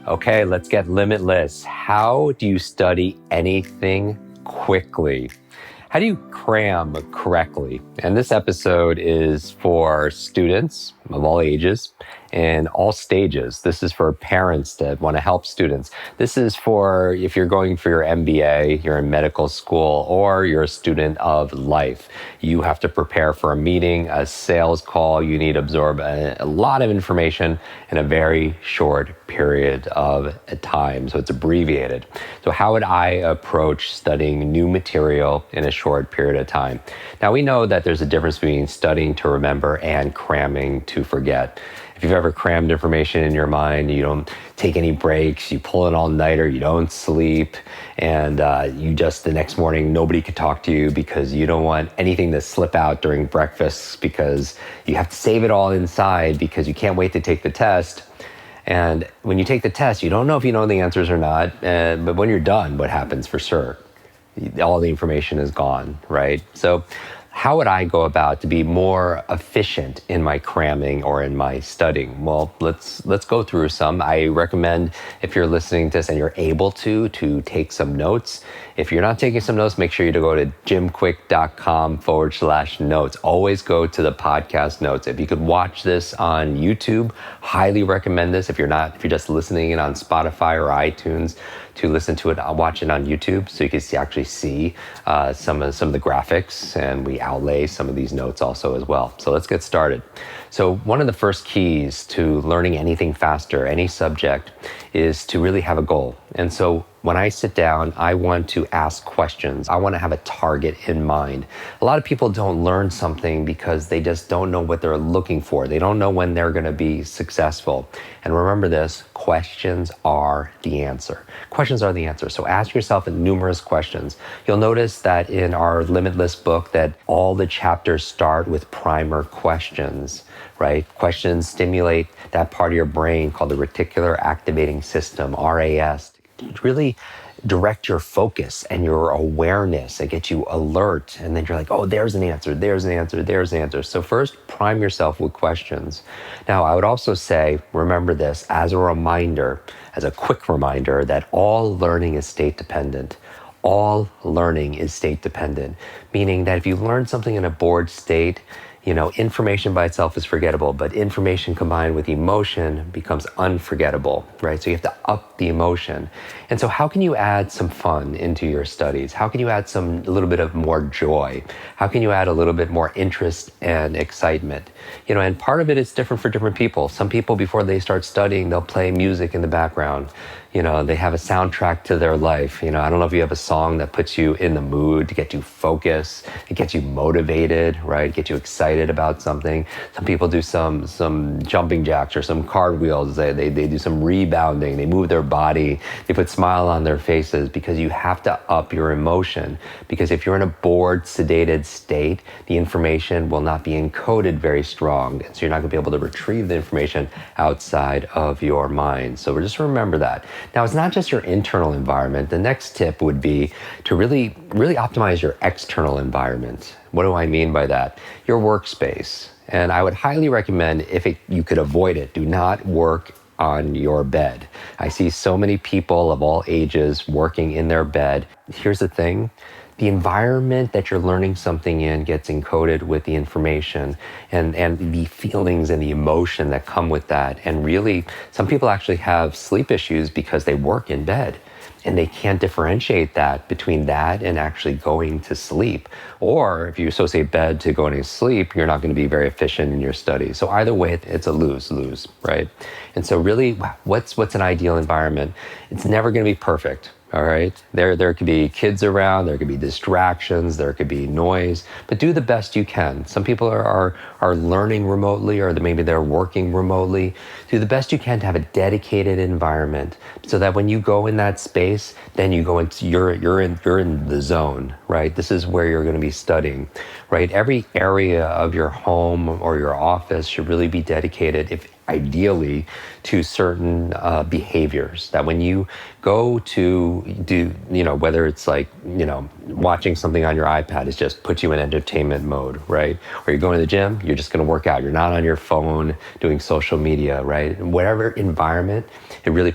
Okay, let's get limitless. How do you study anything quickly? How do you cram correctly? And this episode is for students of all ages and all stages. This is for parents that want to help students. This is for if you're going for your MBA, you're in medical school, or you're a student of life. You have to prepare for a meeting, a sales call. You need to absorb a lot of information in a very short period of time. So it's abbreviated. So how would I approach studying new material in a short period of time? Now we know that there's a difference between studying to remember and cramming to forget. If you've ever crammed information in your mind, you don't take any breaks, you pull an all-nighter, you don't sleep, and you just the next morning, nobody could talk to you because you don't want anything to slip out during breakfast because you have to save it all inside because you can't wait to take the test. And when you take the test, you don't know if you know the answers or not, but when you're done, what happens for sure? All the information is gone, right? So how would I go about to be more efficient in my cramming or in my studying? Well, let's go through some. I recommend if you're listening to this and you're able to take some notes. If you're not taking some notes, make sure you go to jimkwik.com/notes. Always go to the podcast notes. If you could watch this on YouTube, highly recommend this. If you're just listening in on Spotify or iTunes, to listen to it, watch it on YouTube so you can actually see some of the graphics, and we outlay some of these notes also as well. So let's get started. So one of the first keys to learning anything faster, any subject, is to really have a goal. And so when I sit down, I want to ask questions. I want to have a target in mind. A lot of people don't learn something because they just don't know what they're looking for. They don't know when they're going to be successful. And remember this, questions are the answer. Questions are the answer. So ask yourself numerous questions. You'll notice that in our Limitless book that all the chapters start with primer questions, right? Questions stimulate that part of your brain called the reticular activating system, RAS. Really direct your focus and your awareness and get you alert. And then you're like, oh, there's an answer, there's an answer, there's an answer. So first, prime yourself with questions. Now, I would also say, remember this as a reminder, as a quick reminder, that all learning is state dependent. All learning is state dependent, meaning that if you learn something in a bored state, information by itself is forgettable, but information combined with emotion becomes unforgettable, right? So you have to up the emotion. And so how can you add some fun into your studies? How can you add a little bit of more joy? How can you add a little bit more interest and excitement? And part of it is different for different people. Some people, before they start studying, they'll play music in the background. They have a soundtrack to their life. I don't know if you have a song that puts you in the mood to get you focused, it gets you motivated, right? Get you excited about something. Some people do some jumping jacks or some cartwheels. They do some rebounding. They move their body. They put smile on their faces because you have to up your emotion. Because if you're in a bored, sedated state, the information will not be encoded very strong. And so you're not going to be able to retrieve the information outside of your mind. So just remember that. Now, it's not just your internal environment. The next tip would be to really optimize your external environment. What do I mean by that? Your workspace. And I would highly recommend, if you could avoid it, do not work on your bed. I see so many people of all ages working in their bed. Here's the thing. The environment that you're learning something in gets encoded with the information and the feelings and the emotion that come with that. And really, some people actually have sleep issues because they work in bed and they can't differentiate that between that and actually going to sleep. Or if you associate bed to going to sleep, you're not going to be very efficient in your studies. So either way, it's a lose-lose, right? And so really, what's an ideal environment? It's never going to be perfect. All right. There could be kids around, there could be distractions, there could be noise, but do the best you can. Some people are learning remotely, or maybe they're working remotely. Do the best you can to have a dedicated environment so that when you go in that space, then you go into you're in the zone, right? This is where you're going to be studying, right? Every area of your home or your office should really be dedicated. If ideally to certain behaviors that when you go to do, whether it's like, watching something on your iPad is just puts you in entertainment mode, right? Or you're going to the gym, you're just going to work out. You're not on your phone doing social media, right? Whatever environment, it really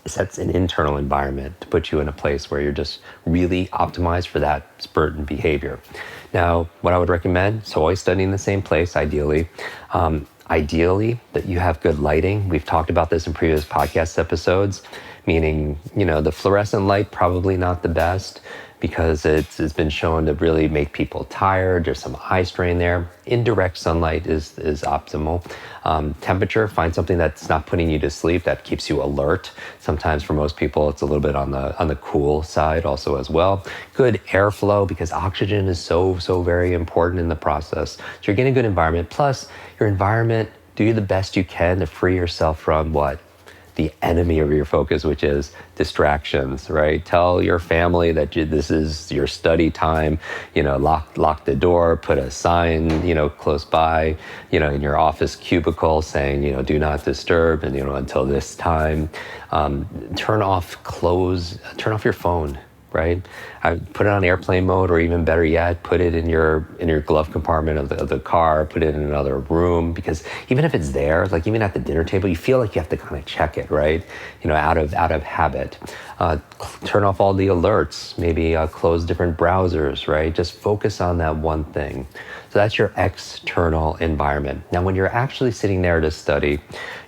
sets an internal environment to put you in a place where you're just really optimized for that certain behavior. Now, what I would recommend, so always studying in the same place, ideally. Ideally, that you have good lighting. We've talked about this in previous podcast episodes, meaning, the fluorescent light, probably not the best because it's been shown to really make people tired. There's some eye strain there. Indirect sunlight is optimal. Temperature, find something that's not putting you to sleep, that keeps you alert. Sometimes for most people, it's a little bit on the cool side also as well. Good airflow, because oxygen is so very important in the process. So you're getting a good environment. Plus, your environment, do the best you can to free yourself from what? The enemy of your focus, which is distractions, right? Tell your family that this is your study time, lock the door, put a sign, close by, in your office cubicle saying, do not disturb, and, until this time. Turn off your phone, right? I put it on airplane mode, or even better yet, put it in your glove compartment of the car, put it in another room, because even if it's there, like even at the dinner table, you feel like you have to kind of check it, right? Out of habit. Turn off all the alerts, maybe close different browsers, right? Just focus on that one thing. So that's your external environment. Now, when you're actually sitting there to study,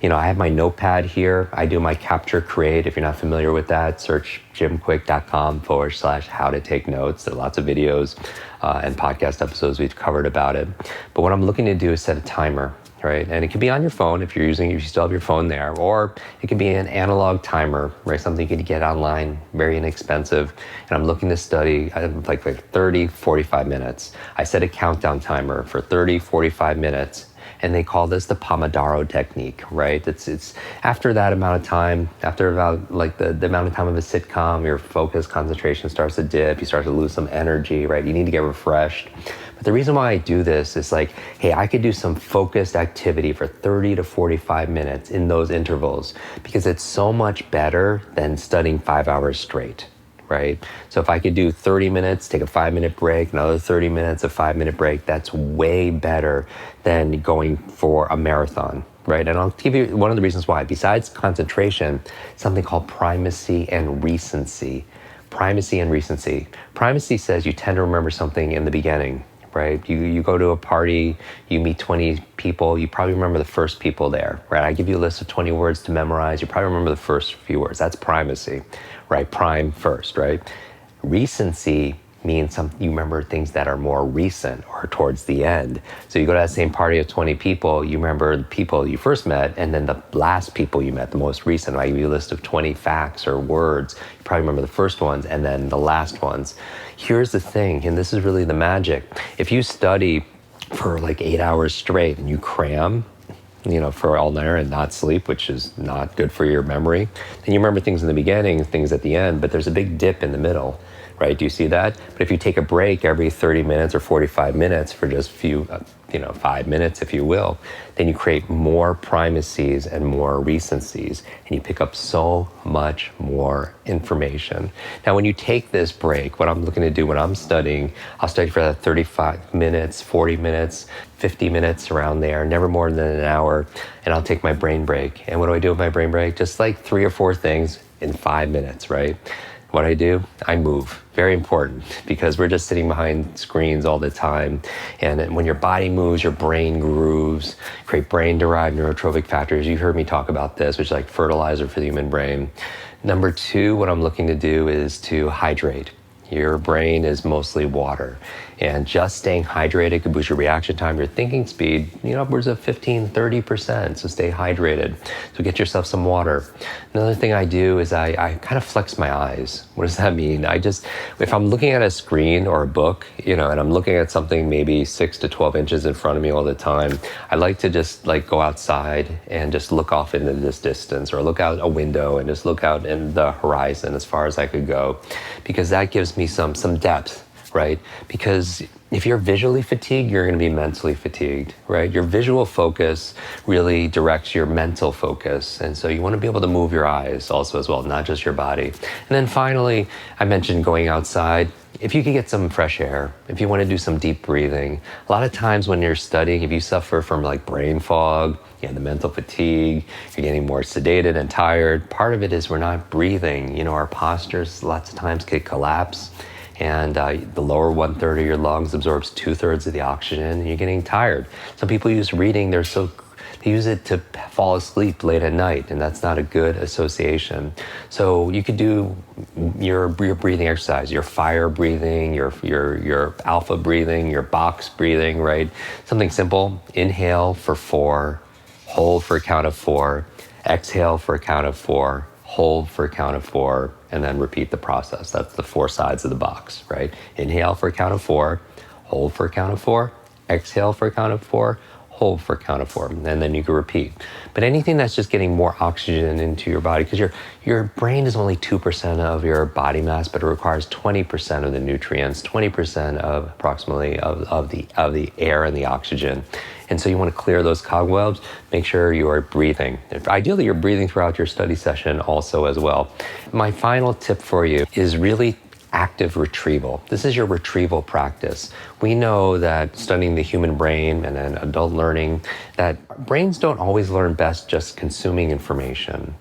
I have my notepad here. I do my capture create. If you're not familiar with that, search jimkwik.com/how to take notes. There are lots of videos and podcast episodes we've covered about it. But what I'm looking to do is set a timer, right? And it can be on your phone if you still have your phone there, or it can be an analog timer, right? Something you can get online, very inexpensive. And I'm looking to study like 30, 45 minutes. I set a countdown timer for 30, 45 minutes. And they call this the Pomodoro Technique, right? It's after that amount of time, after about like the amount of time of a sitcom, your focus, concentration starts to dip, you start to lose some energy, right? You need to get refreshed. But the reason why I do this is like, hey, I could do some focused activity for 30 to 45 minutes in those intervals, because it's so much better than studying 5 hours straight. Right? So if I could do 30 minutes, take a 5-minute break, another 30 minutes, a 5-minute break, that's way better than going for a marathon, right? And I'll give you one of the reasons why. Besides concentration, something called primacy and recency. Primacy and recency. Primacy says you tend to remember something in the beginning, right? You go to a party, you meet 20 people, you probably remember the first people there, right? I give you a list of 20 words to memorize, you probably remember the first few words. That's primacy, right? Prime first, right? Recency means you remember things that are more recent or towards the end. So you go to that same party of 20 people, you remember the people you first met, and then the last people you met, the most recent. I give you a list of 20 facts or words. You probably remember the first ones and then the last ones. Here's the thing, and this is really the magic. If you study for like 8 hours straight and you cram, for all night and not sleep, which is not good for your memory, then you remember things in the beginning, things at the end, but there's a big dip in the middle. Right? Do you see that? But if you take a break every 30 minutes or 45 minutes for just 5 minutes, if you will, then you create more primacies and more recencies, and you pick up so much more information. Now, when you take this break, what I'm looking to do when I'm studying, I'll study for that 35 minutes, 40 minutes, 50 minutes, around there, never more than an hour, and I'll take my brain break. And what do I do with my brain break? Just like 3 or 4 things in 5 minutes, right? What I do, I move. Very important, because we're just sitting behind screens all the time. And when your body moves, your brain grooves, create brain-derived neurotrophic factors. You heard me talk about this, which is like fertilizer for the human brain. Number 2, what I'm looking to do is to hydrate. Your brain is mostly water, and just staying hydrated could boost your reaction time, your thinking speed, upwards of 15-30%. So stay hydrated. So get yourself some water. Another thing I do is I kind of flex my eyes. What does that mean? If I'm looking at a screen or a book, and I'm looking at something maybe 6 to 12 inches in front of me all the time, I like to just go outside and just look off into this distance, or look out a window and just look out in the horizon as far as I could go, because that gives me some depth, right? Because if you're visually fatigued, you're going to be mentally fatigued, right? Your visual focus really directs your mental focus. And so you want to be able to move your eyes also as well, not just your body. And then finally, I mentioned going outside. If you could get some fresh air, if you want to do some deep breathing, a lot of times when you're studying, if you suffer from like brain fog, the mental fatigue, you're getting more sedated and tired, part of it is we're not breathing. Our postures lots of times could collapse. And the lower 1/3 of your lungs absorbs 2/3 of the oxygen, and you're getting tired. Some people use reading, they use it to fall asleep late at night, and that's not a good association. So you could do your breathing exercise, your fire breathing, your alpha breathing, your box breathing, right? Something simple. Inhale for 4, hold for a count of 4, exhale for a count of 4, hold for a count of 4, and then repeat the process. That's the 4 sides of the box, right? Inhale for a count of 4, hold for a count of 4, exhale for a count of 4, hold for a count of 4, and then you can repeat. But anything that's just getting more oxygen into your body, because your brain is only 2% of your body mass, but it requires 20% of the nutrients, 20% of approximately of the air and the oxygen. And so you want to clear those cobwebs, make sure you are breathing. Ideally, you're breathing throughout your study session also as well. My final tip for you is really active retrieval. This is your retrieval practice. We know that studying the human brain and then adult learning, that brains don't always learn best just consuming information,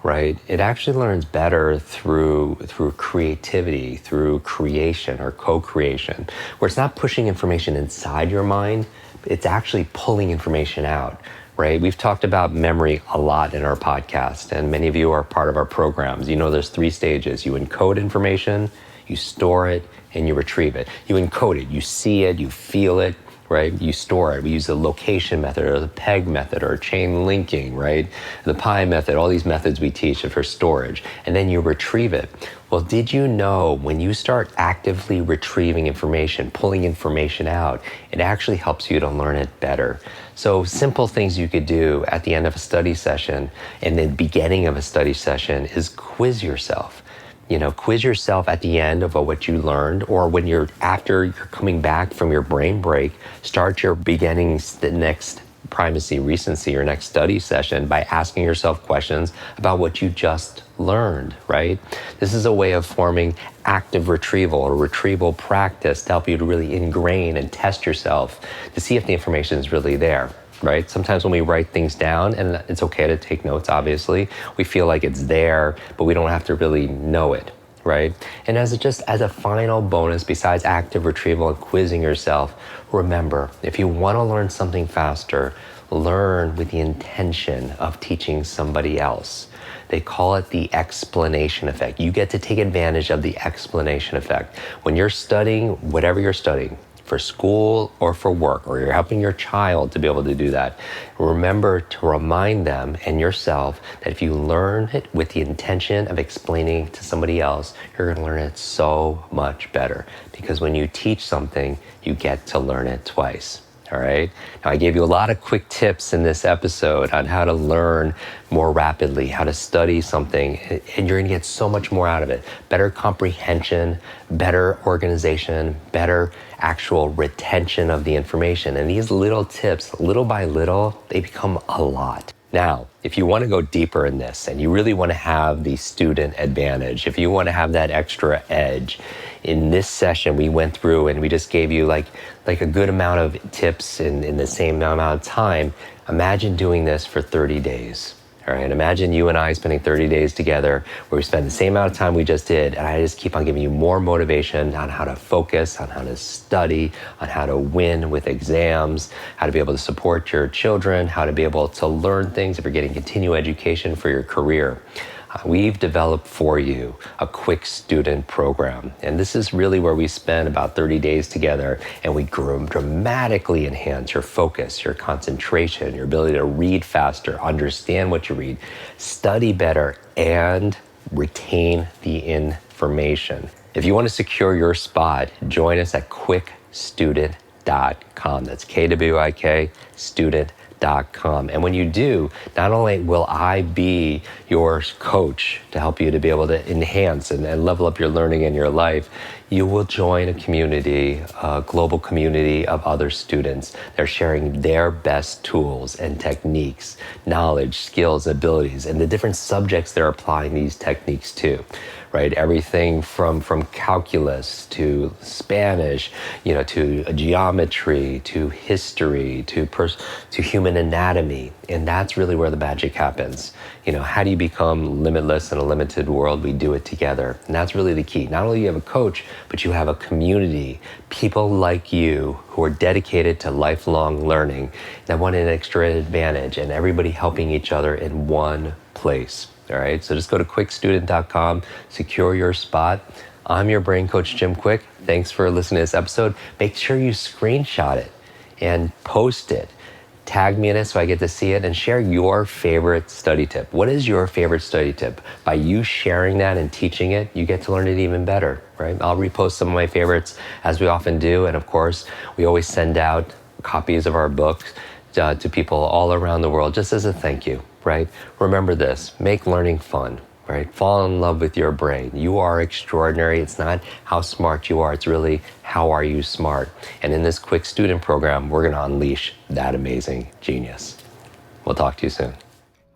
right? It actually learns better through creativity, through creation or co-creation, where it's not pushing information inside your mind, it's actually pulling information out, right? We've talked about memory a lot in our podcast, and many of you are part of our programs. There's 3 stages. You encode information, you store it, and you retrieve it. You encode it, you see it, you feel it, right? You store it. We use the location method or the PEG method or chain linking, right? The PI method, all these methods we teach for storage. And then you retrieve it. Well, did you know when you start actively retrieving information, pulling information out, it actually helps you to learn it better. So simple things you could do at the end of a study session and the beginning of a study session is quiz yourself. Quiz yourself at the end of what you learned, or when after you're coming back from your brain break, start your the next primacy, recency, or next study session by asking yourself questions about what you just learned, right? This is a way of forming active retrieval or retrieval practice to help you to really ingrain and test yourself to see if the information is really there. Right? Sometimes when we write things down, and it's okay to take notes, obviously, we feel like it's there, but we don't have to really know it, right? And as a final bonus, besides active retrieval and quizzing yourself, remember, if you want to learn something faster, learn with the intention of teaching somebody else. They call it the explanation effect. You get to take advantage of the explanation effect. When you're studying, whatever you're studying, for school or for work, or you're helping your child to be able to do that, remember to remind them and yourself that if you learn it with the intention of explaining to somebody else, you're going to learn it so much better. Because when you teach something, you get to learn it twice. All right. Now, I gave you a lot of quick tips in this episode on how to learn more rapidly, how to study something, and you're going to get so much more out of it. Better comprehension, better organization, better actual retention of the information. And these little tips, little by little, they become a lot. Now, if you want to go deeper in this and you really want to have the student advantage, if you want to have that extra edge, in this session we went through and we just gave you like a good amount of tips in the same amount of time. Imagine doing this for 30 days. All right, imagine you and I spending 30 days together where we spend the same amount of time we just did, and I just keep on giving you more motivation on how to focus, on how to study, on how to win with exams, how to be able to support your children, how to be able to learn things if you're getting continuing education for your career. We've developed for you a Kwik student program. And this is really where we spend about 30 days together, and we dramatically enhance your focus, your concentration, your ability to read faster, understand what you read, study better, and retain the information. If you want to secure your spot, join us at kwikstudent.com. That's KWIK student.com. kwik.com. And when you do, not only will I be your coach to help you to be able to enhance and level up your learning in your life, you will join a community, a global community of other students. They're sharing their best tools and techniques, knowledge, skills, abilities, and the different subjects they're applying these techniques to. Right, everything from calculus to Spanish, to geometry, to history, to human anatomy, and that's really where the magic happens. How do you become limitless in a limited world? We do it together, and that's really the key. Not only do you have a coach, but you have a community, people like you who are dedicated to lifelong learning that want an extra advantage, and everybody helping each other in one place. All right, so just go to kwikstudent.com, secure your spot. I'm your brain coach, Jim Kwik. Thanks for listening to this episode. Make sure you screenshot it and post it. Tag me in it so I get to see it, and share your favorite study tip. What is your favorite study tip? By you sharing that and teaching it, you get to learn it even better, right? I'll repost some of my favorites, as we often do. And of course, we always send out copies of our books to people all around the world, just as a thank you, right? Remember this, make learning fun, right? Fall in love with your brain. You are extraordinary. It's not how smart you are, it's really how are you smart. And in this Kwik Student program, we're gonna unleash that amazing genius. We'll talk to you soon.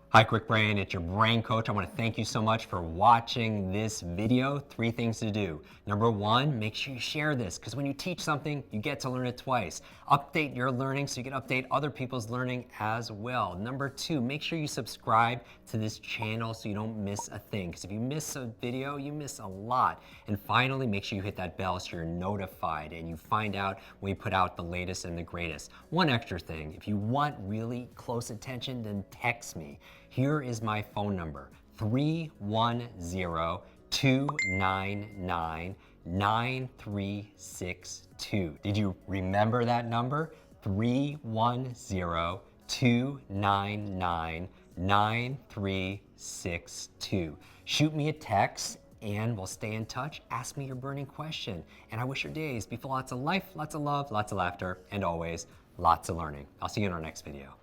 Hi, Kwik Brain, it's your brain coach. I want to thank you so much for watching this video. 3 things to do. Number 1, make sure you share this, because when you teach something, you get to learn it twice. Update your learning so you can update other people's learning as well. Number 2, make sure you subscribe to this channel so you don't miss a thing, because if you miss a video, you miss a lot. And finally, make sure you hit that bell so you're notified and you find out when we put out the latest and the greatest. One extra thing, if you want really close attention, then text me. Here is my phone number, 310-299-9362. Did you remember that number? 310-299-9362. Shoot me a text and we'll stay in touch. Ask me your burning question. And I wish your days be full of lots of life, lots of love, lots of laughter, and always lots of learning. I'll see you in our next video.